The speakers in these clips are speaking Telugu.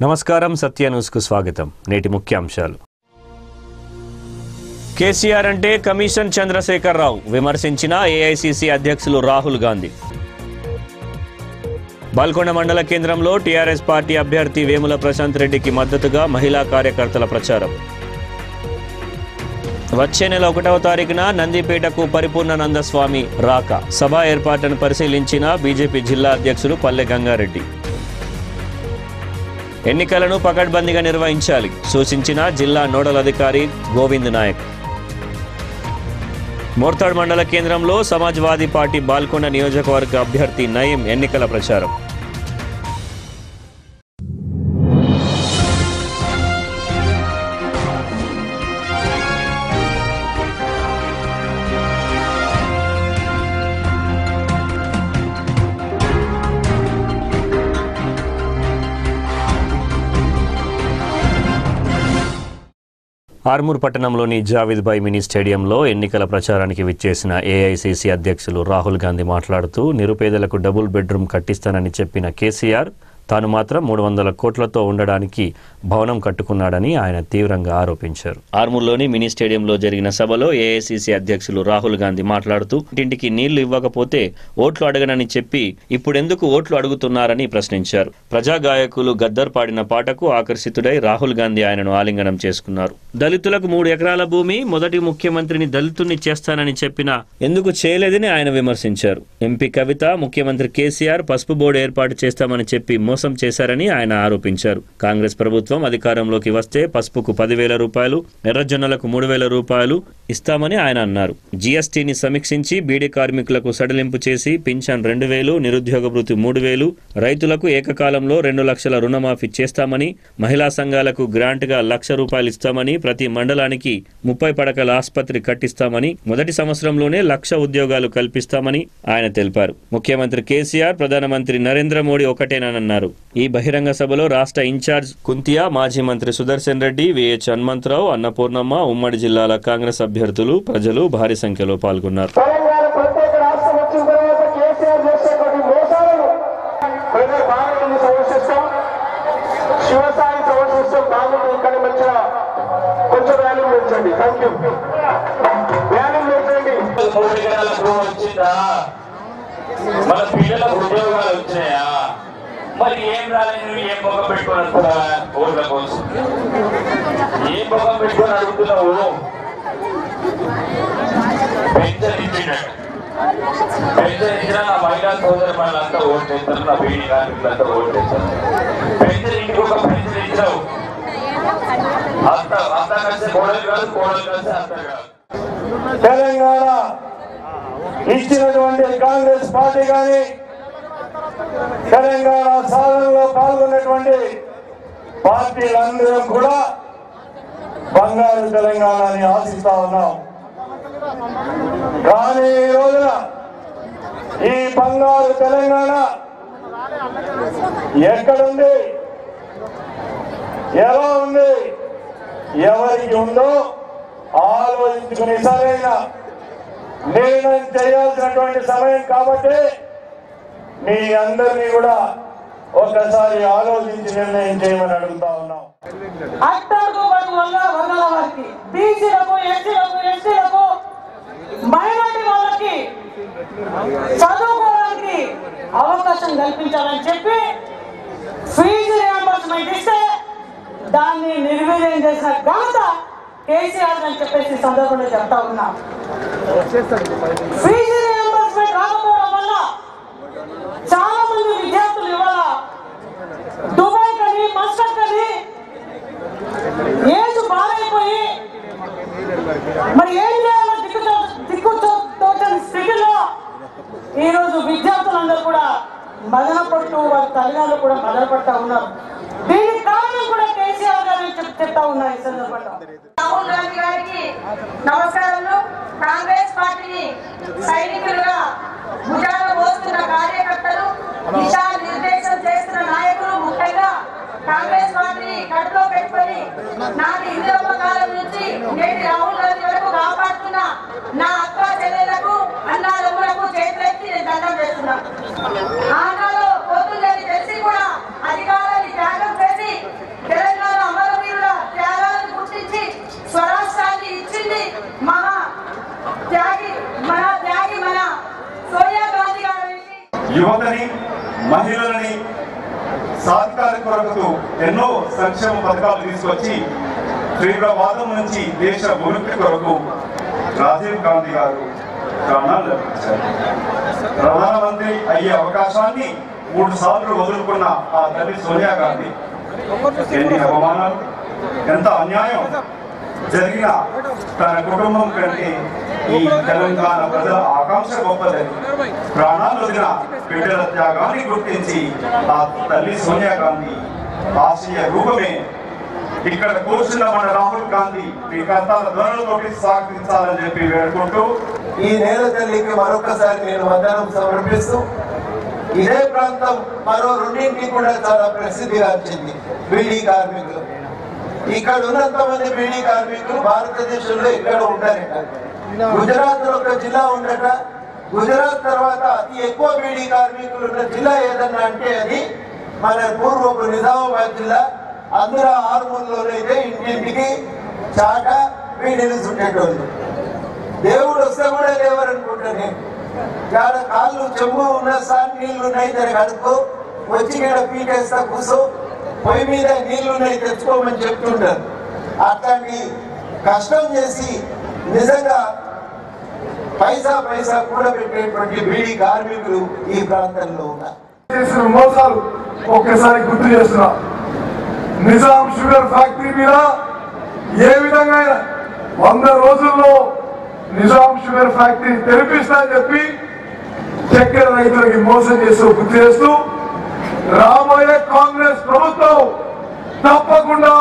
నమస్కారం, సత్య న్యూస్కు స్వాగతం. నేటి ముఖ్యాంశాలు. కేసీఆర్ అంటే కమిషన్ చంద్రశేఖర్ రావు విమర్శించిన ఏఐసీసీ అధ్యక్షులు రాహుల్ గాంధీ. బాల్కొండ మండల కేంద్రంలో టీఆర్ఎస్ పార్టీ అభ్యర్థి వేముల ప్రశాంత్ రెడ్డికి మద్దతుగా మహిళా కార్యకర్తల ప్రచారం. వచ్చే నెల 1వ తారీఖున నందిపేటకు పరిపూర్ణానందస్వామి రాక సభ ఏర్పాటును పరిశీలించిన బీజేపీ జిల్లా అధ్యక్షులు పల్లె గంగారెడ్డి. ఎన్నికలను పకడ్బందీగా నిర్వహించాలి సూచించిన జిల్లా నోడల్ అధికారి గోవింద్ నాయక్. మోర్తాడ్ మండల కేంద్రంలో సమాజ్వాదీ పార్టీ బాల్కొండ నియోజకవర్గ అభ్యర్థి నయీం ఎన్నికల ప్రచారం. ఆర్మూర్ పట్టణంలోని జావేద్ భాయ్ మినీ స్టేడియంలో ఎన్నికల ప్రచారానికి విచ్చేసిన ఏఐసీసీ అధ్యక్షులు రాహుల్ గాంధీ మాట్లాడుతూ నిరుపేదలకు డబుల్ బెడ్రూమ్ కట్టిస్తానని చెప్పిన కేసీఆర్ తాను మాత్రం 300 కోట్లతో ఉండడానికి భవనం కట్టుకున్నాడని ఆయన తీవ్రంగా ఆరోపించారు. ఆర్మూర్లోని మినీ స్టేడియంలో జరిగిన సభలో ఏఐసీసీ అధ్యక్షులు రాహుల్ గాంధీ మాట్లాడుతూ ఇంటింటికి నీళ్లు ఇవ్వకపోతే ఓట్లు అడగనని చెప్పి ఇప్పుడెందుకు ఓట్లు అడుగుతున్నారని ప్రశ్నించారు. ప్రజా గాయకులు గద్దర్ పాడిన పాటకు ఆకర్షితుడై రాహుల్ గాంధీ ఆయనను ఆలింగనం చేసుకున్నారు. దళితులకు 3 ఎకరాల భూమి, మొదటి ముఖ్యమంత్రిని దళితుల్ని చేస్తానని చెప్పినా ఎందుకు చేయలేదని ఆయన విమర్శించారు. ఎంపీ కవిత, ముఖ్యమంత్రి కేసీఆర్ పసుపు బోర్డు ఏర్పాటు చేస్తామని చెప్పి మోసం చేశారని ఆయన ఆరోపించారు. కాంగ్రెస్ ప్రభుత్వం అధికారంలోకి వస్తే పసుపుకు 10,000 రూపాయలు, ఎర్రజొన్నలకు 3,000 రూపాయలు ఇస్తామని ఆయన అన్నారు. జీఎస్టీని సమీక్షించి బీడీ కార్మికులకు సడలింపు చేసి పింఛన్ 2,000, నిరుద్యోగ భృతి 3,000, రైతులకు ఏకకాలంలో 2 లక్షల రుణమాఫీ చేస్తామని, మహిళా సంఘాలకు గ్రాంట్గా 1,00,000 రూపాయలు ఇస్తామని, ప్రతి మండలానికి 30 పడకల ఆసుపత్రి కట్టిస్తామని, మొదటి సంవత్సరంలోనే 1,00,000 ఉద్యోగాలు కల్పిస్తామని ఆయన తెలిపారు. ముఖ్యమంత్రి కేసీఆర్, ప్రధానమంత్రి నరేంద్ర మోడీ ఒకటేనన్నారు. ఈ బహిరంగ సభలో రాష్ట్ర ఇన్ఛార్జ్ కుంతియా, మాజీ మంత్రి సుదర్శన్ రెడ్డి, విహెచ్ హనుమంతరావు, అన్నపూర్ణమ్మ, ఉమ్మడి జిల్లాల కాంగ్రెస్ అభ్యర్థులు, ప్రజలు భారీ సంఖ్యలో పాల్గొన్నారు. మన పిల్లలకు ఉద్యోగాలు వచ్చినాయా? మరి ఏం రాలేదు, ఏం పొగ పెట్టుకుని అనుకున్నా? ఓట్ల కోసం ఏం పొగ పెట్టుకుని అడుగుతున్నావు? పెన్షన్ ఇచ్చినట్టు పెన్షన్ ఇచ్చినా నా మహిళా సోదరు వాళ్ళంతా ఓటు చేస్తారు, నా బీడీ కార్మికులంతా ఓటు చేస్తారు. పెన్షన్ ఇంటికి ఒక పెన్షన్ ఇచ్చినావు, అంత కలిసి కోడలు కాదు, కోడలు కలిసి అంత కాదు. తెలంగాణ ఇచ్చినటువంటి కాంగ్రెస్ పార్టీ కానీ తెలంగాణ సాధనలో పాల్గొన్నటువంటి పార్టీలందరం కూడా బంగారు తెలంగాణని ఆశిస్తా ఉన్నాం. కానీ ఈ రోజున ఈ బంగారు తెలంగాణ ఎక్కడుంది, ఎలా ఉంది, ఎవరికి ఉందో ఆలోచించుకుని సరైన నిర్ణయం చేయాల్సినటువంటి సమయం కాబట్టి మీ అందరినీ కూడా ఒకసారి ఆలోచించి నిర్ణయం చేయమని అడుగుతా ఉన్నాం. వర్గాల వారికి, బీసీలకు, ఎస్సీలకు, ఎస్టీలకు, మైనారిటీ వాళ్ళకి చదువుకోవడానికి అవకాశం కల్పించాలని చెప్పి ఫీజు రియంబర్స్మెంట్ ఇస్తే దాన్ని నిర్వీర్యం చేసిన ఘనత కేసీఆర్ అని చెప్పేసి సందర్భంలో చెప్తా ఉన్నా. ఫీజు రియంబర్స్మెంట్ రాకపోవడం వల్ల చాలా మంది విద్యార్థులు ఇవాళ దుబాయ్ కని, మస్కట్ కని ఏజ్ బారైపోయి మరి ఏం చేయాలో దిక్కుతోచని స్థితిలో ఈరోజు విద్యార్థులందరూ కూడా మదన పడుతూ, వారి తల్లిదండ్రులు కూడా మదన పడుతూ ఉన్నారు. దీనికి కారణం కూడా కేసీఆర్ గారు చెప్తా ఉన్నారు. ఈ సందర్భంలో రాహుల్ గాంధీ గారికి నమస్కారాలు. కాంగ్రెస్ పార్టీని సైనికులుగా భుజాన మోస్తున్న కార్యకర్తలు, దిశా నిర్దేశం చేస్తున్న నాయకులు, ముఖ్యంగా కాంగ్రెస్ పార్టీని కట్టులో పెట్టుకొని నాటి ఇందిరమ్మ కాలం నుంచి నేటి రాహుల్ గాంధీ వరకు కాపాడుతున్న నా అక్క చెల్లెలకు, అన్నాదమ్ములకు చేతులెత్తి నేను దండం చేస్తున్నా. ఆనాడు పొద్దున్నది తెలిసి కూడా అధికారాన్ని త్యాగం చేసి యువతని మహిళలని సాధికార కొరకు ఎన్నో సంక్షేమ పథకాలు తీసుకొచ్చి తీవ్రవాదం నుంచి దేశ అభివృద్ధి కొరకు రాజీవ్ గాంధీ గారు ప్రాణాలు అర్పించారు. ప్రధానమంత్రి అయ్యే అవకాశాన్ని 3 సార్లు వదులుకున్న ఆ తల్లి సోనియా గాంధీ ఎన్ని అవమానాలు, ఎంత అన్యాయం జరిగిన తన కుటుంబం కంటే ఈ తెలంగాణ ప్రజల ఆకాంక్ష గొప్పదని ప్రాణాలు వదిలిన బిడ్డల త్యాగాన్ని గుర్తించి ఆ తల్లి సోనియా గాంధీ ఆశయ రూపమే ఇక్కడ కూర్చున్న మన రాహుల్ గాంధీ మీ కర్తాల ధ్వనులతోటి సాగించాలని చెప్పి వేడుకుంటూ ఈ నేల తల్లికి మరొకసారి నేను వందనం సమర్పిస్తూ, ఇదే ప్రాంతం మరో 2 కూడా చాలా ప్రసిద్ధిగాంచింది బీడీ కార్మికులు. ఇక్కడ ఉన్నంత మంది బీడీ కార్మికులు భారతదేశంలో ఎక్కడ ఉంటారట. గుజరాత్ లో ఒక జిల్లా ఉండట. గుజరాత్ తర్వాత అతి ఎక్కువ బీడీ కార్మికులు ఉన్న జిల్లా ఏదన్నా అంటే అది మన పూర్వపు నిజామాబాద్ జిల్లా. అందులో ఆరుమూలలోనైతే ఇంటింటికి చాట బీడీలు చుట్టేటోళ్ళు. దేవుడు వస్తే కూడా లేవరనుకుంటా నేను. ఇక్కడ కాళ్ళు చెంబు ఉన్న సార్ నీళ్లు ఉన్నాయి దానికి అడుక్కో, వచ్చి ఇక్కడ పీకేస్తా కూసో, పొయ్యి మీద నీళ్లు ఉన్నాయి తెచ్చుకోమని చెప్తుంటారు. అట్లాంటి కష్టం చేసి నిజంగా పైసా కూడబెట్టేటువంటి బీడీ కార్మికులు ఈ ప్రాంతంలో ఉన్నారు. చేసిన మోసాలు ఒక్కసారి గుర్తు చేస్తున్నా. నిజాం షుగర్ ఫ్యాక్టరీ మీద ఏ విధంగా 100 రోజుల్లో నిజాం షుగర్ ఫ్యాక్టరీ తెరిపిస్తా అని చెప్పి చక్కెర రైతులకి మోసం చేస్తూ గుర్తు చేస్తూ, రాబోయే కాంగ్రెస్ ప్రభుత్వం తప్పకుండా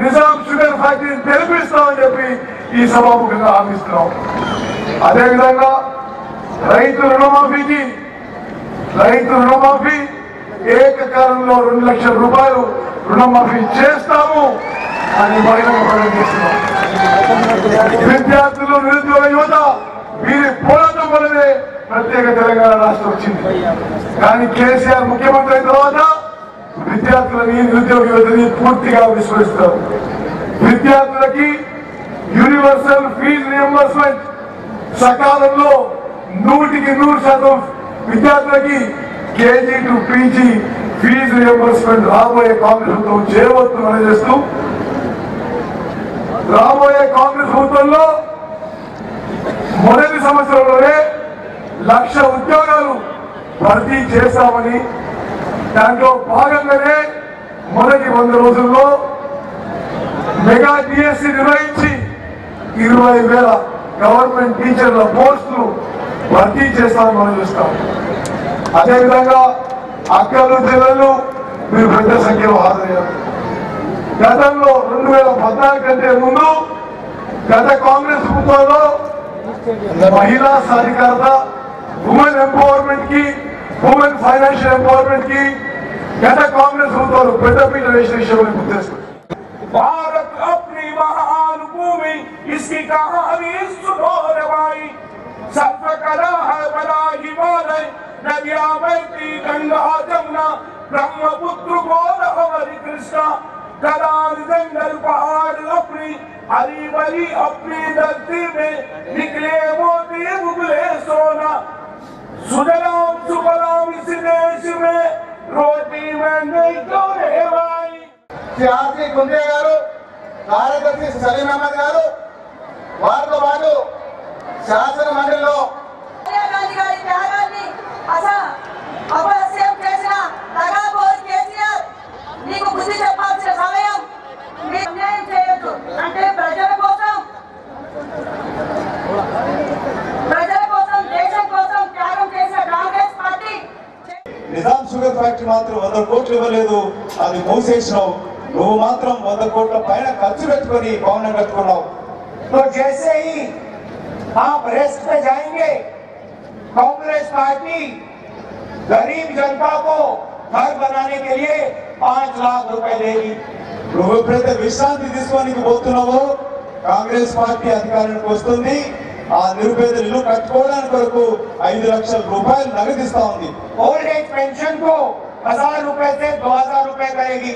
నిజాం షుగర్ ఫ్యాక్టరీని తెరిపిస్తామని చెప్పి ఈ సభాముఖంగా హామీస్తున్నాం. అదేవిధంగా రైతు రుణమాఫీ ఏకకాలంలో 2 లక్షల రూపాయలు రుణమాఫీ చేస్తాము అని బహిరంగ ప్రకటిస్తున్నాం. విద్యార్థులు, నిరుద్యోగ యువత వీరి పోరాటం వల్లనే ప్రత్యేక తెలంగాణ రాష్ట్రం వచ్చింది. కానీ కేసీఆర్ ముఖ్యమంత్రి అయిన తర్వాత విద్యార్థులని, నిరుద్యోగ యువతని పూర్తిగా విస్మరిస్తారు. విద్యార్థులకి యూనివర్సల్ ఫీజు రియంబర్స్మెంట్ సకాలంలో 100% విద్యార్థులకి KG to PG fee reimbursement రాబోయే కాంగ్రెస్ ప్రభుత్వం చేయవద్దని చేస్తూ, రాబోయే కాంగ్రెస్ ప్రభుత్వంలో మొదటి సంవత్సరంలోనే 1,00,000 ఉద్యోగాలు భర్తీ చేస్తామని, దాంట్లో భాగంగానే మొదటి 100 రోజుల్లో మెగా డిఎస్సి నిర్వహించి 20,000 గవర్నమెంట్ టీచర్ల పోస్టులు భర్తీ చేస్తామని మనం చూస్తాం. అదేవిధంగా అక్కలు, చెల్లెళ్ళు మీరు పెద్ద సంఖ్యలో హాజరయ్యారు. గతంలో 2014 కంటే ముందు గత కాంగ్రెస్ ప్రభుత్వంలో మహిళా సాధికారత, ఉమెన్ ఎంపవర్మెంట్ కి, ఉమెన్ ఫైనాన్షియల్ ఎంపవర్మెంట్ కి గత కాంగ్రెస్ ప్రభుత్వాలు పెద్దపీట వేసిన విషయాన్ని గుర్తిస్తారు. భారత్ అప్ని మహాన్ భూమి ఇస్కి కహానీ సునో రవాయి సత్వ కలా హై బడా హిమాలయ नदियां बहती गंगा जमुना ब्रह्मपुत्र गोदावरी कृष्णा करार जंगल पहाड़ अपनी हरी भरी अपनी धरती में निकले मोती उगले सोना सुजलाम सुफलाम इस देश में रोटी में नहीं क्यों रहे भाई. సియాసి గుండే గారు, కార్యదర్శి సలీం అహ్మద్ గారు, వారితో పాటు శాసన మండలిలో గాంధీ గారి త్యాగాన్ని అపహాస్యం చేసిన దగాకోరు కేసీఆర్, నీకు బుద్ధి చెప్పాల్సిన సమయం. మీరు అన్యాయం చేయొద్దు అంటే ప్రజల కోసం, దేశం కోసం త్యాగం చేసిన Congress party. Nizam sugar factory మాత్రం 100 కోట్లు ఇవ్వలేదు, అది మూసేసినావు. నువ్వు మాత్రం 100 కోట్ల పైన ఖర్చు పెట్టుకొని భవనం కట్టుకున్నావు. जैसे ही आप रेस्ट पे जाएंगे, कांग्रेस पार्टी गरीब जनता को घर बनाने के लिए 5 लाख रुपए देगी. నువ్వు ఎప్పుడైతే విశ్రాంతి తీసుకోనికి పోతున్నావో కాంగ్రెస్ పార్టీ అధికారానికి వస్తుంది. ఆ నిరుపేదలు ఇల్లు కట్టుకోవడానికి కొరకు 5 లక్షల రూపాయలు నగదిస్తా ఉంది. ओल्ड एज पेंशन को 1000 रुपए से 2000 रुपए करेगी.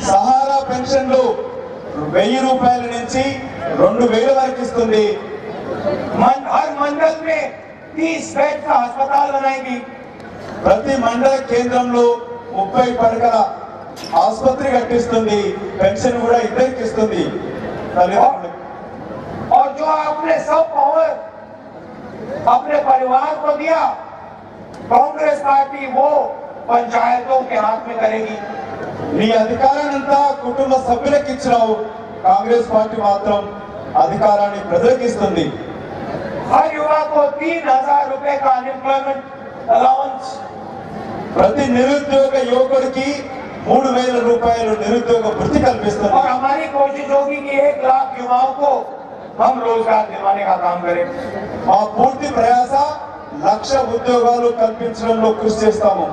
సహారా పెన్షన్లు 1000 రూపాయల నుంచి 2000 వరకు ఇస్తుంది. हर मंडल में 30 बेड का अस्पताल बनाएगी. ప్రతి మండల కేంద్రంలో 30 పడకల ఆసుపత్రి కట్టిస్తుంది, పెన్షన్ కూడా ఇద్దరికి ఇస్తుంది తల్లిదండ్రులకు. और जो आपने सब पावर अपने परिवार को दिया, कांग्रेस पार्टी वो पंचायतों के हाथ में करेगी. నీ అధికారాన్నంతా కుటుంబ సభ్యులకు ఇచ్చినావు, కాంగ్రెస్ పార్టీ మాత్రం అధికారాన్ని ప్రజలకు ఇస్తుంది. हर युवा को 3000 रुपए का अनएम्प्लॉयमेंट अलाउंस. ప్రతి నిరుద్యోగ యువకుడికి 3000 రూపాయలు నిరుద్యోగ వృత్తి కల్పిస్తుంది. और हमारी कोशिश होगी कि 1 लाख युवाओं को हम रोजगार दिलवाने का काम करें. మా పూర్తి ప్రయాస 1,00,000 ఉద్యోగాలు కల్పించడంలో కృషి చేస్తాము.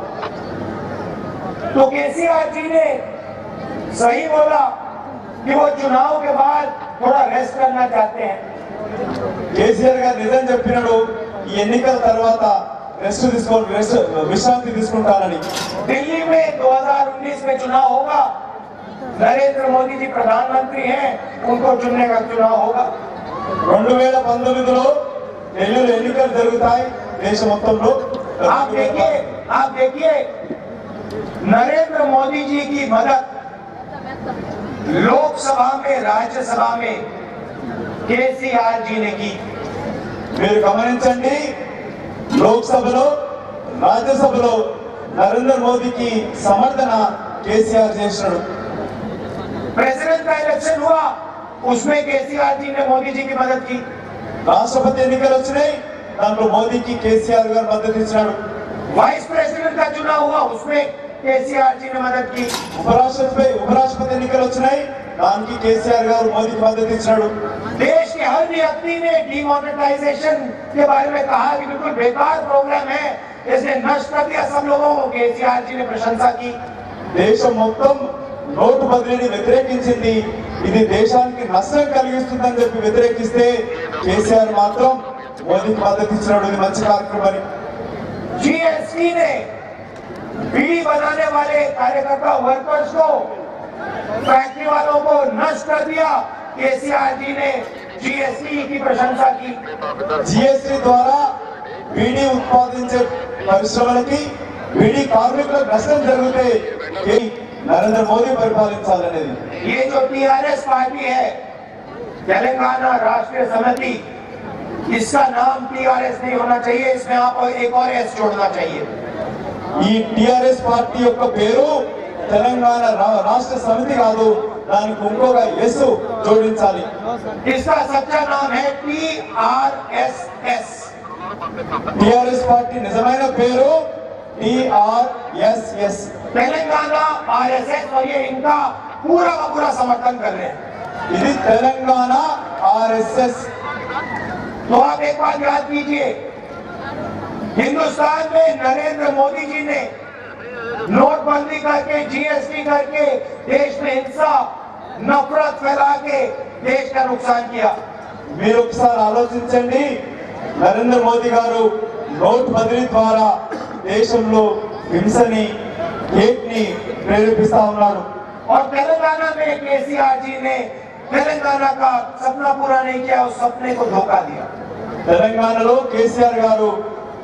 तो केसीआर जी ने सही बोला कि वो चुनाव के बाद थोड़ा रेस्ट करना चाहते हैं. కేసీఆర్ గారు నిజం చెప్పినాడు, ఈ ఎన్నికల తర్వాత విశ్రాంతి తీసుకుంటానని. दिल्ली में 2019 में चुनाव होगा, नरेंद्र मोदी जी प्रधानमंत्री हैं, उनको चुनने का चुनाव होगा. 2019లో ఢిల్లీలో ఎన్నికలు జరుగుతాయి దేశం మొత్తంలో. आप देखिए नरेंद्र मोदी जी की मदद लोकसभा में, राज्यसभा में केसीआर जी ने की. మీరు గమనించండి, లోక్సభలో రాజ్యసభలో నరేంద్ర మోదీకి సమర్థన కేసీఆర్ చేసినాడు. प्रेसिडेंट का इलेक्शन हुआ, उसमें केसीआर जी ने मोदी जी की मदद की. రాష్ట్రపతి ఎన్నికలు వచ్చినాయి, దాంట్లో మోదీకి కేసీఆర్ గారు మద్దతు ఇచ్చినాడు. वाइस प्रेसिडेंट का चुनाव हुआ, उसमें केसीआर जी ने मदद की. ఉపరాష్ట్రపతి ఎన్నికలు వచ్చినాయి, దానికి కేసీఆర్ గారు మోదీకి మద్దతు ఇచ్చినాడు. देश के हर व्यक्ति ने डिमोनेटाइजेशन के बारे में कहा कि बिल्कुल बेकार प्रोग्राम है, इसने नष्ट कर दिया सब लोगों को. केसीआर जी ने प्रशंसा की. దేశం మొత్తం నోటు బదిలీని వ్యతిరేకించింది, ఇది దేశానికి నష్టం కలిగిస్తుందని చెప్పి వ్యతిరేకిస్తే కేసీఆర్ మాత్రం మోదీకి మద్దతు ఇచ్చినాడు. ఇది మంచి కార్యక్రమం. जीएसटी ने बीड़ी बनाने वाले कार्यकर्ता वर्कर्स को, फैक्ट्री वालों को नष्ट कर दिया. केसीआर जी ने जीएसटी की प्रशंसा की. జిఎస్టీ ద్వారా బీడీ ఉత్పాదించే పరిశ్రమలకి, బీడీ కార్మికులకు నష్టం జరిగితే నరేంద్ర మోదీ పరిపాలించాలనేది. ये जो टीआरएस पार्टी है, तेलंगाना राष्ट्रीय समिति, इसका नाम टीआरएस नहीं होना चाहिए, इसमें आप एक और एस जोड़ना चाहिए. ఈ టిఆర్ఎస్ పార్టీ యొక్క పేరు తెలంగాణ రాష్ట్ర సమితి కాదు, దానికి ఇంకొక ఎస్ జోడించాలి. इसका सच्चा नाम है TRSS. టిఆర్ఎస్ పార్టీ నిజమైన పేరు TRSS. तेलंगाना RSS, और ये इनका पूरा का पूरा समर्थन कर रहे हैं. ఇది తెలంగాణ RSS. तो आप एक बात याद कीजिए, हिंदुस्तान में नरेंद्र मोदी जी ने नोटबंदी करके, जीएसटी करके देश में हिंसा, नफरत फैला के देश का नुकसान किया. మీరు ఒకసారి ఆలోచించండి, నరేంద్ర మోదీ గారు నోట్ బదిలీ ద్వారా దేశంలో హింసని, హేట్ని ప్రేరేపిస్తా ఉన్నాడు. और तेलंगाना में केसीआर जी ने तेलंगाना का सपना पूरा नहीं किया, उस सपने को धोखा दिया. తెలంగాణలో కేసీఆర్ గారు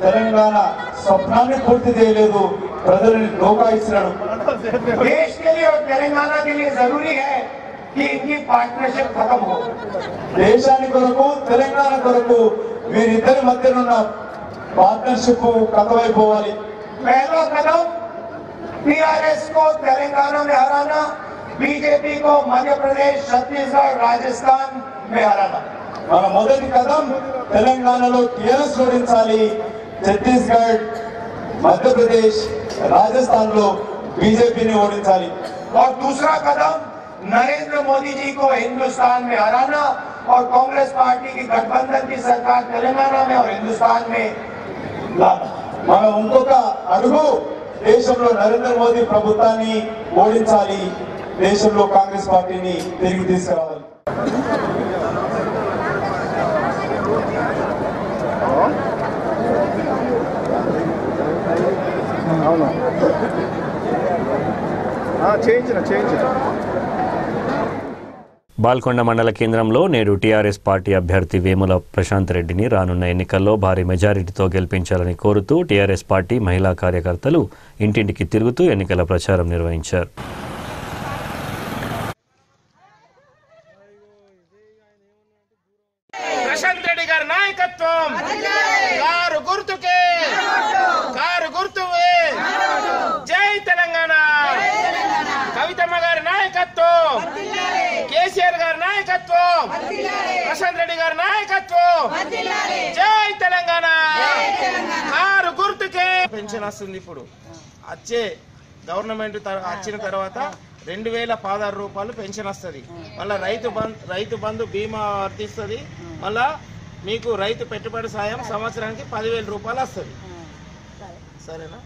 తెలంగాణ స్వప్నాన్ని పూర్తి చేయలేదు, ప్రజలని ధోకా ఇచ్చినాడు. देश के लिए और तेलंगाना के लिए जरूरी है कि इनकी पार्टनरशिप खत्म हो. దేశాని కొరకు, తెలంగాణ కొరకు వీరిద్దరి మధ్యనున్న పార్ట్నర్షిప్ కథమైపోవాలి. पहला कदम टीआरएस को तेलंगाना में हराना, बीजेपी को मध्य प्रदेश, छत्तीसगढ़, राजस्थान में हराना. మన మొదటి కదం తెలంగాణలో టీఆర్ఎస్ ఓడించాలి, ఛత్తీస్గఢ్, మధ్యప్రదేశ్, రాజస్థాన్ లో బీజేపీని ఓడించాలి. और दूसरा कदम नरेंद्र मोदी जी को हिंदुस्तान में हराना और कांग्रेस पार्टी की गठबंधन की सरकार तेलंगाना में और हिंदुस्तान में लाना. మనం ఇంకొక అడుగు దేశంలో నరేంద్ర మోదీ ప్రభుత్వాన్ని ఓడించాలి, దేశంలో కాంగ్రెస్ పార్టీని తిరిగి తీసుకురావాలి. బాల్కొండ మండల కేంద్రంలో నేడు టీఆర్ఎస్ పార్టీ అభ్యర్థి వేముల ప్రశాంత్ రెడ్డిని రానున్న ఎన్నికల్లో భారీ మెజారిటీతో గెలిపించాలని కోరుతూ టీఆర్ఎస్ పార్టీ మహిళా కార్యకర్తలు ఇంటింటికి తిరుగుతూ ఎన్నికల ప్రచారం నిర్వహించారు. ప్రశాంత్ రెడ్డి గారి నాయకత్వం కారు గుర్తుకే కారు గుర్తువే జై తెలంగాణ. కవితమ్మ గారి నాయకత్వం, కేసీఆర్ గారి నాయకత్వం, ప్రశాంత్ రెడ్డి గారి నాయకత్వం జై తెలంగాణ. కారు గుర్తుకే పెన్షన్ వస్తుంది. ఇప్పుడు వచ్చే గవర్నమెంట్ వచ్చిన తర్వాత 2016 రూపాయలు పెన్షన్ వస్తుంది. మళ్ళీ రైతు బంధు బీమా వర్తిస్తుంది. మళ్ళా మీకు రైతు పెట్టుబడి సాయం సంవత్సరానికి 10,000 రూపాయలు వస్తుంది. సరేనా?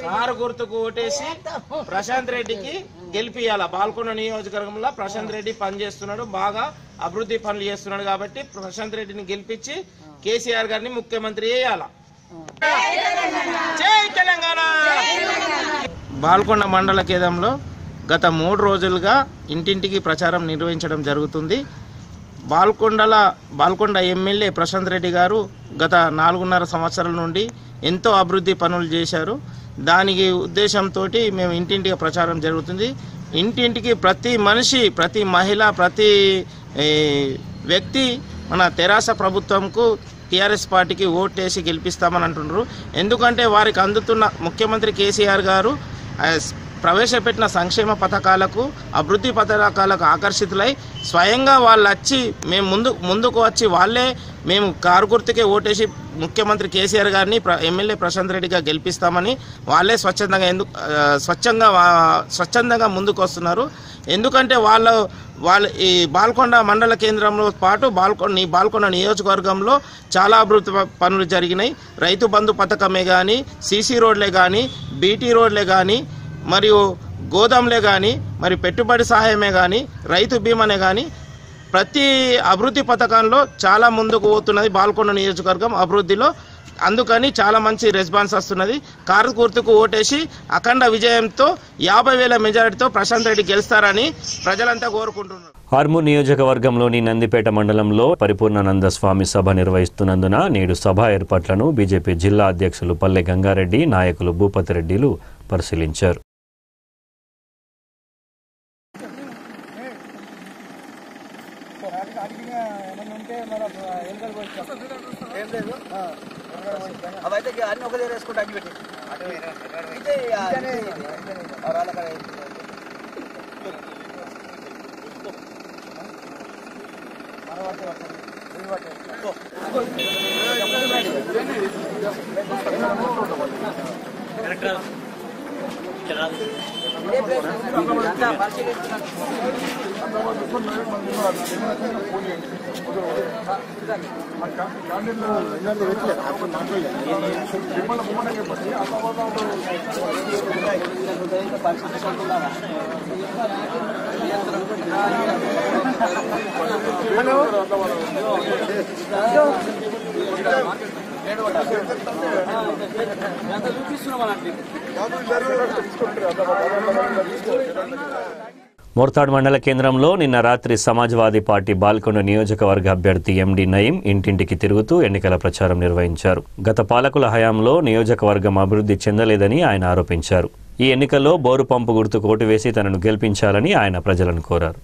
కారు గుర్తుకు ఓటేసి ప్రశాంత్ రెడ్డికి గెలిపియాల. బాల్కొండ నియోజకవర్గంలో ప్రశాంత్ రెడ్డి పనిచేస్తున్నాడు, బాగా అభివృద్ధి పనులు చేస్తున్నాడు. కాబట్టి ప్రశాంత్ రెడ్డిని గెలిపించి కేసీఆర్ గారిని ముఖ్యమంత్రి చేయాల. జై తెలంగాణ. బాల్కొండ మండల కేంద్రంలో గత 3 రోజులుగా ఇంటింటికి ప్రచారం నిర్వహించడం జరుగుతుంది. బాల్కొండ ఎమ్మెల్యే ప్రశాంత్ రెడ్డి గారు గత 4.5 సంవత్సరాల నుండి ఎంతో అభివృద్ధి పనులు చేశారు. దానికి ఉద్దేశంతో మేము ఇంటింటికి ప్రచారం జరుగుతుంది. ఇంటింటికి ప్రతి మనిషి, ప్రతి మహిళ, ప్రతి వ్యక్తి మన తెరాస ప్రభుత్వంకు టీఆర్ఎస్ పార్టీకి ఓటేసి గెలిపిస్తామని అంటున్నారు. ఎందుకంటే వారికి అందుతున్న ముఖ్యమంత్రి కేసీఆర్ గారు ప్రవేశపెట్టిన సంక్షేమ పథకాలకు, అభివృద్ధి పథకాలకు ఆకర్షితులై స్వయంగా వాళ్ళు వచ్చి ముందుకు వచ్చి వాళ్ళే మేము కారు గుర్తుకే ఓటేసి ముఖ్యమంత్రి కేసీఆర్ గారిని ఎమ్మెల్యే ప్రశాంత్ రెడ్డిగా గెలిపిస్తామని వాళ్ళే స్వచ్ఛందంగా ముందుకు వస్తున్నారు. ఎందుకంటే వాళ్ళు ఈ బాల్కొండ మండల కేంద్రంలో పాటు బాల్కొండ నియోజకవర్గంలో చాలా అభివృద్ధి పనులు జరిగినాయి. రైతు బంధు పథకమే కానీ, సీసీ రోడ్లే కానీ, బీటీ రోడ్లే కానీ, మరియు గోదాంలే కానీ, మరి పెట్టుబడి సహాయమే కానీ, రైతు బీమానే కానీ ప్రతి అభివృద్ధి పథకంలో చాలా ముందుకు పోతున్నది బాల్కొండ నియోజకవర్గం అభివృద్ధిలో. అందుకని చాలా మంచి రెస్పాన్స్ వస్తున్నది. కారు గుర్తుకు ఓటేసి అఖండ విజయంతో 50,000 మెజారిటీతో ప్రశాంత్ రెడ్డి గెలుస్తారని ప్రజలంతా కోరుకుంటున్నారు. ఆర్మూర్ నియోజకవర్గంలోని నందిపేట మండలంలో పరిపూర్ణానంద స్వామి సభ నిర్వహిస్తున్నందున నేడు సభ ఏర్పాట్లను బీజేపీ జిల్లా అధ్యక్షులు పల్లె గంగారెడ్డి, నాయకులు భూపతి రెడ్డిలు పరిశీలించారు. అవైతే అన్ని ఒక దగ్గర వేసుకుంటే అగ్గి పెట్టి మోర్తాడ్ మండల కేంద్రంలో నిన్న రాత్రి సమాజ్వాదీ పార్టీ బాల్కొండ నియోజకవర్గ అభ్యర్థి ఎండి నయీం ఇంటింటికి తిరుగుతూ ఎన్నికల ప్రచారం నిర్వహించారు. గత పాలకుల హయాంలో నియోజకవర్గం అభివృద్ధి చెందలేదని ఆయన ఆరోపించారు. ఈ ఎన్నికల్లో బోరు పంపు గుర్తుకు ఓటు వేసి తనను గెలిపించాలని ఆయన ప్రజలను కోరారు.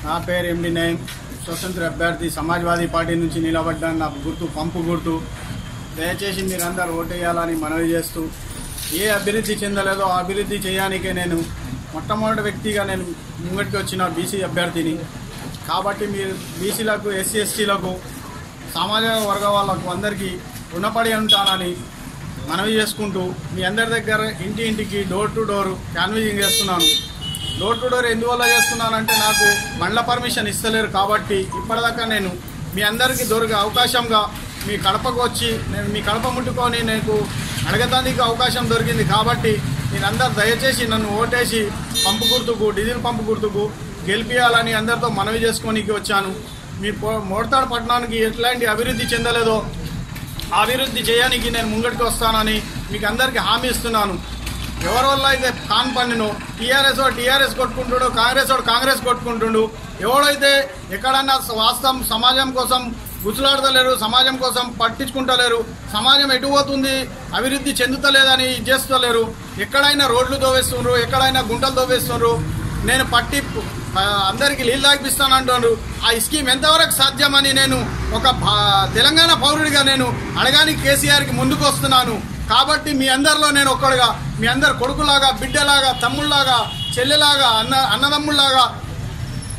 నా పేరు ఎండి నయీం, స్వతంత్ర అభ్యర్థి సమాజ్వాదీ పార్టీ నుంచి నిలబడ్డాను. నా గుర్తు పంపు గుర్తు. దయచేసి మీరందరూ ఓటేయాలని మనవి చేస్తూ, ఏ అభివృద్ధి చెందలేదో ఆ అభివృద్ధి చేయడానికే నేను మొట్టమొదటి వ్యక్తిగా నేను ముంగటికి వచ్చిన బీసీ అభ్యర్థిని. కాబట్టి మీరు బీసీలకు, ఎస్సీ ఎస్టీలకు, సామాజిక వర్గ వాళ్ళకు అందరికీ రుణపడి ఉంటానని మనవి చేసుకుంటూ మీ అందరి దగ్గర ఇంటింటికి డోర్ టు డోర్ క్యాన్వాసింగ్ చేస్తున్నాను. డోర్ టు డోర్ ఎందువల్ల చేస్తున్నానంటే నాకు మండల పర్మిషన్ ఇస్తలేరు. కాబట్టి ఇప్పటిదాకా నేను మీ అందరికీ దొరికే అవకాశంగా మీ కడపకు వచ్చి నేను మీ కడప ముట్టుకొని నాకు అడగటానికి అవకాశం దొరికింది కాబట్టి మీరందరూ దయచేసి నన్ను ఓటేసి పంపు గుర్తుకు డీజిల్ పంపు గుర్తుకు గెలిపించాలని అందరితో మనవి చేసుకోనికి వచ్చాను. మీ మోడతాడు పట్టణానికి ఎట్లాంటి అభివృద్ధి చెందలేదో అభివృద్ధి చేయడానికి నేను ముంగడికి వస్తానని మీకు అందరికీ హామీ ఇస్తున్నాను. ఎవరి వల్ల అయితే కాన్ పన్నును టీఆర్ఎస్ కొట్టుకుంటాడు, కాంగ్రెస్ కొట్టుకుంటుండు. ఎవడైతే ఎక్కడన్నా వాస్తవం సమాజం కోసం గుచ్చులాడతలేరు, సమాజం కోసం పట్టించుకుంటలేరు, సమాజం ఎటు పోతుంది అభివృద్ధి చెందుతలేదని చేస్తలేరు. ఎక్కడైనా రోడ్లు తోవేస్తున్నారు, ఎక్కడైనా గుంటలు తోవేస్తున్నారు. నేను పట్టి అందరికీ నీళ్ళు తాగిపిస్తానంటున్నారు. ఆ స్కీమ్ ఎంతవరకు సాధ్యమని నేను ఒక తెలంగాణ పౌరుడిగా నేను అడగానికి కేసీఆర్కి ముందుకు వస్తున్నాను. కాబట్టి మీ అందరిలో నేను ఒక్కడుగా, మీ అందరు కొడుకులాగా, బిడ్డలాగా, తమ్ముళ్లాగా, చెల్లెలాగా, అన్నదమ్ముళ్లాగా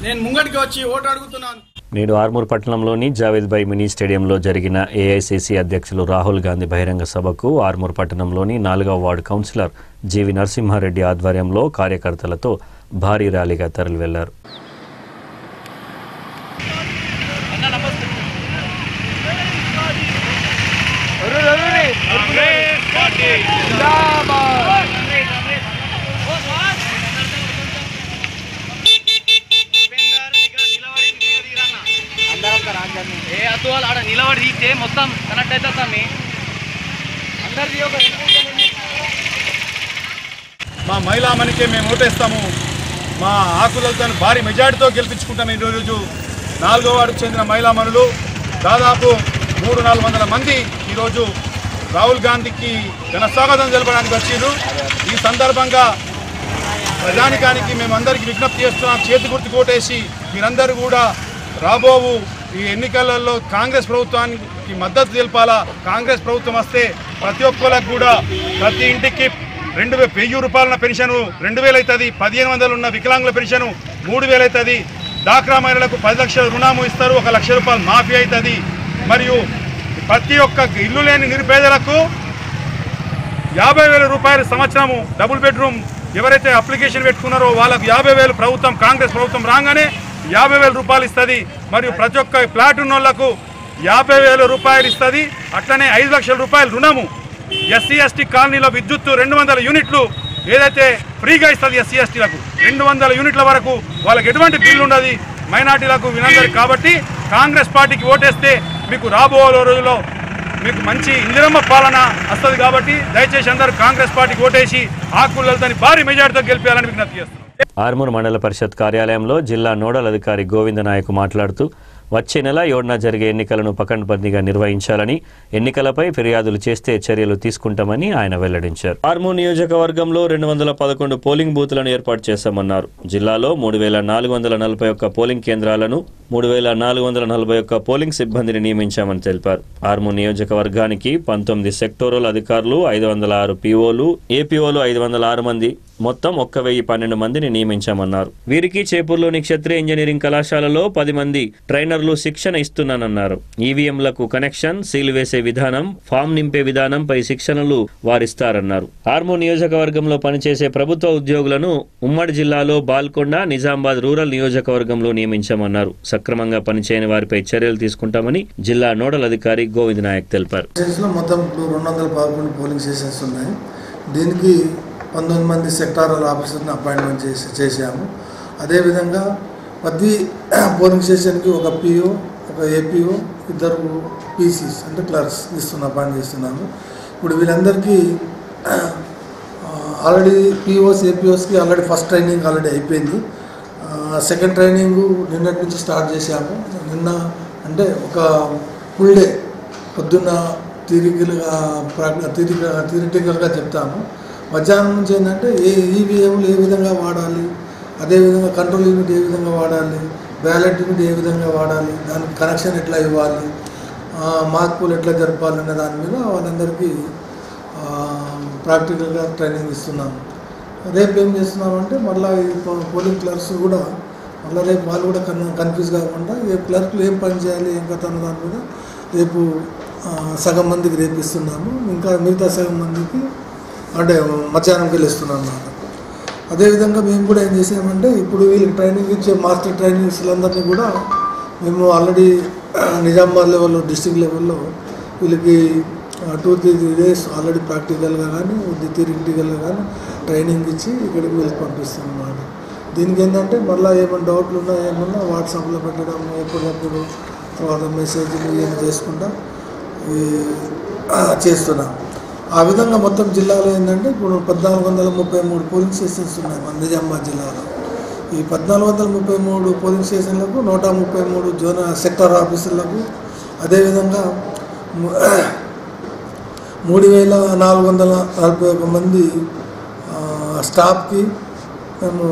నేను ముంగడికి వచ్చి ఓటు అడుగుతున్నాను. నేడు ఆర్మూర్ పట్టణంలోని జావేద్ భాయ్ మినీ స్టేడియంలో జరిగిన ఏఐసీసీ అధ్యక్షులు రాహుల్ గాంధీ బహిరంగ సభకు ఆర్మూర్ పట్టణంలోని 4వ వార్డు కౌన్సిలర్ జీవి నరసింహారెడ్డి ఆధ్వర్యంలో కార్యకర్తలతో భారీ ర్యాలీగా తరలి వెళ్లారు. నిలబడి తీస్తే మొత్తం కనెక్ట్ అవుతుంది. మా మహిళామణికే మేము ఓటేస్తాము. మా ఆకులతో భారీ మెజార్టీతో గెలిపించుకుంటాం. ఈరోజు 4వ వార్డుకు చెందిన మహిళామణులు దాదాపు 300-400 మంది ఈరోజు రాహుల్ గాంధీకి ఘన స్వాగతం తెలపడానికి వచ్చారు. ఈ సందర్భంగా ప్రజానికానికి మేమందరికీ విజ్ఞప్తి చేస్తున్నాం, చేతి గుర్తు కోటేసి మీరందరూ కూడా రాబోవు ఈ ఎన్నికలలో కాంగ్రెస్ ప్రభుత్వానికి మద్దతు తెలపాలా. కాంగ్రెస్ ప్రభుత్వం వస్తే ప్రతి ఒక్కరికి కూడా ప్రతి ఇంటికి 1000 రూపాయల పెన్షన్ 2000 అవుతుంది. 1500 ఉన్న వికలాంగుల పెన్షన్ 3000 అవుతుంది. డాక్రా మహిళలకు 10 లక్షల రుణము ఇస్తారు, 1 లక్ష రూపాయలు మాఫీ అవుతుంది. మరియు ప్రతి ఒక్క ఇల్లు లేని నిరుపేదలకు 50,000 రూపాయలు సంవత్సరము డబుల్ బెడ్రూమ్ ఎవరైతే అప్లికేషన్ పెట్టుకున్నారో వాళ్ళకు 50,000 ప్రభుత్వం కాంగ్రెస్ ప్రభుత్వం రాగానే 50,000 రూపాయలు ఇస్తుంది. మరియు ప్రతి ఒక్క ఫ్లాట్ ఉన్న వాళ్ళకు 50,000 రూపాయలు ఇస్తుంది. అట్లనే 5 లక్షల రూపాయలు రుణము. ఎస్సీ ఎస్టీ కాలనీలో విద్యుత్తు 200 యూనిట్లు ఏదైతే ఫ్రీగా ఇస్తుంది ఎస్సీ ఎస్టీలకు 200 యూనిట్ల వరకు వాళ్ళకి ఎటువంటి బిల్లు ఉండదు మైనార్టీలకు వినందరికి. కాబట్టి కాంగ్రెస్ పార్టీకి ఓటేస్తే మీకు రాబో రోజుల్లో మీకు మంచి ఇందిరమ్మ పాలన వస్తుంది. కాబట్టి దయచేసి అందరూ కాంగ్రెస్ పార్టీకి ఓటేసి ఆకులతోని భారీ మెజార్టీతో గెలిపించాలని విజ్ఞప్తి చేస్తున్నాం. ఆర్మూర్ మండల పరిషత్ కార్యాలయంలో జిల్లా నోడల్ అధికారి గోవింద నాయక్ మాట్లాడుతూ వచ్చే నెల 7న జరిగే ఎన్నికలను పకడ్బందీగా నిర్వహించాలని, ఎన్నికలపై ఫిర్యాదులు చేస్తే చర్యలు తీసుకుంటామని ఆయన వెల్లడించారు. ఆర్మూర్ నియోజకవర్గంలో 211 పోలింగ్ బూత్లను ఏర్పాటు చేశామన్నారు. జిల్లాలో 3,441 పోలింగ్ కేంద్రాలను 3,441 పోలింగ్ సిబ్బందిని నియమించామని తెలిపారు. ఆర్మూర్ నియోజకవర్గానికి 19 సెక్టోరల్ అధికారులు, 506 పీఓలు, ఏపీఓలు 506 మంది, మొత్తం 1,012 మందిని నియమించామన్నారు. వీరికి చేపూర్లోని క్షత్రియ ఇంజనీరింగ్ కళాశాలలో 10 మంది ట్రైనర్లు శిక్షణ ఇస్తున్నానన్నారు. ఈవీఎంలకు కనెక్షన్, సీల్ వేసే విధానం, ఫామ్ నింపే విధానంపై శిక్షణలు వారిస్తారన్నారు. ఆర్మూర్ నియోజకవర్గంలో పనిచేసే ప్రభుత్వ ఉద్యోగులను ఉమ్మడి జిల్లాలో బాల్కొండ, నిజామాబాద్ రూరల్ నియోజకవర్గంలో నియమించామన్నారు. సక్రమంగా పనిచేయని వారిపై చర్యలు తీసుకుంటామని జిల్లా నోడల్ అధికారి గోవింద్ నాయక్ తెలిపారు. మొత్తం 211 పోలింగ్ స్టేషన్స్ ఉన్నాయి. దీనికి 19 మంది సెక్టారల్ ఆఫీసర్ని అపాయింట్మెంట్ చేశాము. అదేవిధంగా ప్రతి పోలింగ్ స్టేషన్కి ఒక పిఓ, ఒక ఏపీఓ, 2 పీసీస్ అంటే క్లర్క్స్ అపాయింట్ చేస్తున్నాము. ఇప్పుడు వీళ్ళందరికీ ఆల్రెడీ పీఓస్, ఏపీఓస్కి ఆల్రెడీ ఫస్ట్ ట్రైనింగ్ ఆల్రెడీ అయిపోయింది. సెకండ్ ట్రైనింగ్ నిన్నటి నుంచి స్టార్ట్ చేశాము. నిన్న అంటే ఒక ఫుల్ డే పొద్దున్న థియరిటికల్గా చెప్తాము. మధ్యాహ్నం నుంచి ఏంటంటే ఈవీఎంలు ఏ విధంగా వాడాలి, అదేవిధంగా కంట్రోల్ యూనిట్ ఏ విధంగా వాడాలి, బ్యాలెట్ యూనిట్ ఏ విధంగా వాడాలి, దానికి కనెక్షన్ ఎట్లా ఇవ్వాలి, మార్పులు ఎట్లా జరపాలనే దాని మీద వాళ్ళందరికీ ప్రాక్టికల్గా ట్రైనింగ్ ఇస్తున్నాము. రేపు ఏం చేస్తున్నామంటే మళ్ళీ ఈ పోలింగ్ క్లర్క్స్ కూడా మళ్ళీ రేపు వాళ్ళు కూడా కన్ఫ్యూజ్ కాకుండా ఏ క్లర్క్లు ఏం పని చేయాలి, ఏం కథ అన్న దాని మీద రేపు సగం మందికి రేపు ఇస్తున్నాము. ఇంకా మిగతా సగం మందికి అంటే మధ్యాహ్నంకి వెళ్ళిస్తున్నాం అన్నమాట. అదేవిధంగా మేము కూడా ఏం చేసామంటే ఇప్పుడు వీళ్ళకి ట్రైనింగ్ ఇచ్చే మాస్టర్ ట్రైనింగ్స్లందరినీ కూడా మేము ఆల్రెడీ నిజామాబాద్ లెవెల్లో, డిస్ట్రిక్ట్ లెవెల్లో వీళ్ళకి 2-3 days ఆల్రెడీ ప్రాక్టికల్గా కానీ థియరిటికల్గా కానీ ట్రైనింగ్ ఇచ్చి ఇక్కడికి వీళ్ళకి పంపిస్తాం అన్నమాట. దీనికి ఏంటంటే మళ్ళీ ఏమైనా డౌట్లు ఉన్నా ఏమన్నా వాట్సాప్లో పెట్టడం ఎప్పటికప్పుడు, తర్వాత మెసేజ్లు ఏం చేసుకుంటా చేస్తున్నాం. ఆ విధంగా మొత్తం జిల్లాలో ఏంటంటే ఇప్పుడు 1433 పోలింగ్ స్టేషన్స్ ఉన్నాయి మన నిజామాబాద్ జిల్లాలో. ఈ 1433 పోలింగ్ స్టేషన్లకు 133 జోనల్ సెక్టర్ ఆఫీసర్లకు, అదేవిధంగా 3441 మంది స్టాఫ్కి మేము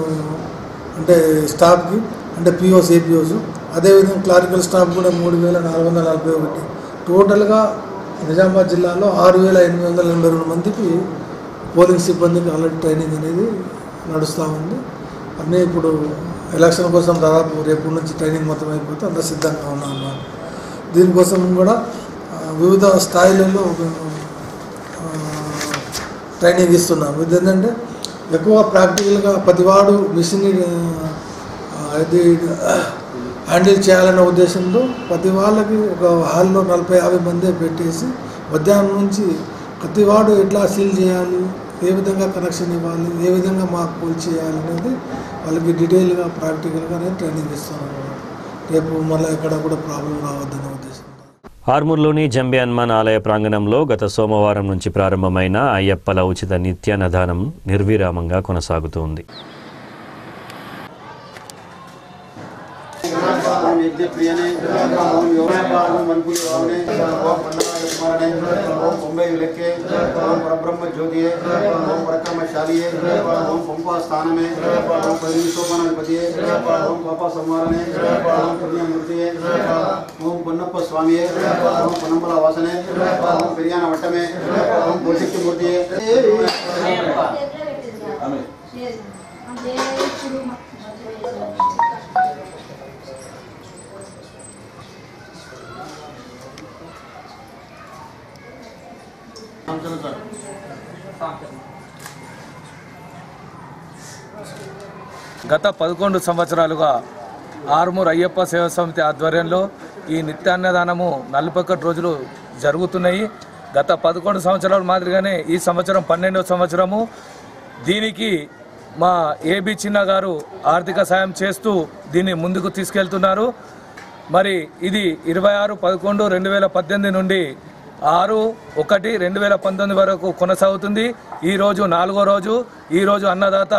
అంటే పిఓస్ ఏపీఓస్, అదేవిధంగా క్లారికల్ స్టాఫ్ కూడా 3441. టోటల్గా నిజామాబాద్ జిల్లాలో 6882 మందికి పోలింగ్ సిబ్బందికి ఆల్రెడీ ట్రైనింగ్ అనేది నడుస్తూ ఉంది. అన్నీ ఇప్పుడు ఎలక్షన్ కోసం దాదాపు రేపు నుంచి ట్రైనింగ్ మొత్తం అయిపోతే అంత సిద్ధంగా ఉన్నాం అన్నమాట. దీనికోసం కూడా వివిధ స్థాయిలలో ట్రైనింగ్ ఇస్తున్నాం. ఇది ఏంటంటే ఎక్కువ ప్రాక్టికల్గా ప్రతివాడు మిషన్ అది హ్యాండిల్ చేయాలనే ఉద్దేశంతో ప్రతి వాళ్ళకి ఒక హాల్లో 40-50 మందే పెట్టేసి మధ్యాహ్నం నుంచి ప్రతివాడు ఎట్లా సీల్ చేయాలి, ఏ విధంగా కనెక్షన్ ఇవ్వాలి, ఏ విధంగా మాకు పోల్ చేయాలి అనేది వాళ్ళకి డీటెయిల్గా ప్రాక్టికల్గానే ట్రైనింగ్ ఇస్తున్నాం. రేపు మళ్ళీ ఎక్కడ కూడా ప్రాబ్లం రావద్దనే ఉద్దేశం. ఆర్మూర్లోని జంబి హనుమాన్ ఆలయ ప్రాంగణంలో గత సోమవారం నుంచి ప్రారంభమైన అయ్యప్పల ఉచిత నిత్యాన్నదానం నిర్విరామంగా కొనసాగుతోంది. గత 11 సంవత్సరాలుగా ఆర్మూర్ అయ్యప్ప సేవా సమితి ఆధ్వర్యంలో ఈ నిత్యాన్నదానము 41 రోజులు జరుగుతున్నాయి. గత 11 సంవత్సరాల మాదిరిగానే ఈ సంవత్సరం 12వ సంవత్సరము. దీనికి మా ఏబి చిన్న గారు ఆర్థిక సాయం చేస్తూ దీన్ని ముందుకు తీసుకెళ్తున్నారు. మరి ఇది 26/11/2018 నుండి 6/1/2019 వరకు కొనసాగుతుంది. ఈరోజు 4వ రోజు. ఈరోజు అన్నదాత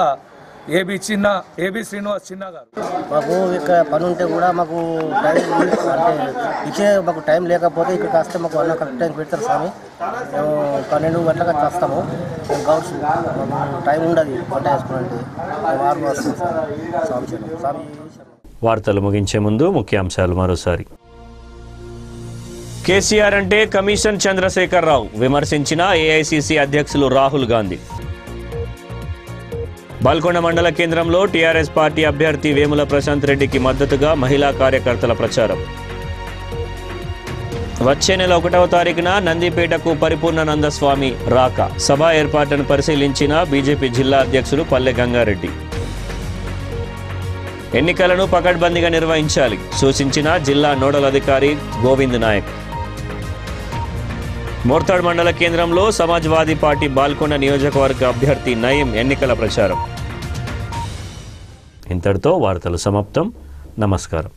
ఏబి శ్రీనివాస్ చిన్న గారు. మాకు ఇక్కడ పని ఉంటే కూడా మాకు టైం అంటే మాకు టైం లేకపోతే ఇక్కడ కాస్తే మాకు అన్న కరెక్ట్ టైం పెడతారు స్వామి. మేము 12 గంటలకు వస్తాము. మేము గౌడ్స్ టైం ఉండదు వంట వేసుకున్నట్టు. మేము 6 వస్తాం స్వామి. వార్తలు ముగించే ముందు ముఖ్యాంశాలు మరోసారి. కేసీఆర్ అంటే కమిషన్ చంద్రశేఖరరావు విమర్శించిన ఏఐసీసీ అధ్యక్షులు రాహుల్ గాంధీ. బాల్కొండ మండల కేంద్రంలో టీఆర్ఎస్ పార్టీ అభ్యర్థి వేముల ప్రశాంత్ రెడ్డికి మద్దతుగా మహిళా కార్యకర్తల ప్రచారం. వచ్చే నెల 1వ తారీఖున నందిపేటకు పరిపూర్ణానందస్వామి రాక. సభ ఏర్పాట్లను పరిశీలించిన బీజేపీ జిల్లా అధ్యక్షులు పల్లె గంగారెడ్డి. ఎన్నికలను పకడ్బందీగా నిర్వహించాలి సూచించిన జిల్లా నోడల్ అధికారి గోవింద్ నాయక్. మోర్తాడ్ మండల కేంద్రంలో సమాజ్వాదీ పార్టీ బాల్కొండ నియోజకవర్గ అభ్యర్థి నయీం ఎన్నికల ప్రచారం. ఇంతటితో వార్తలు సమాప్తం. నమస్కారం.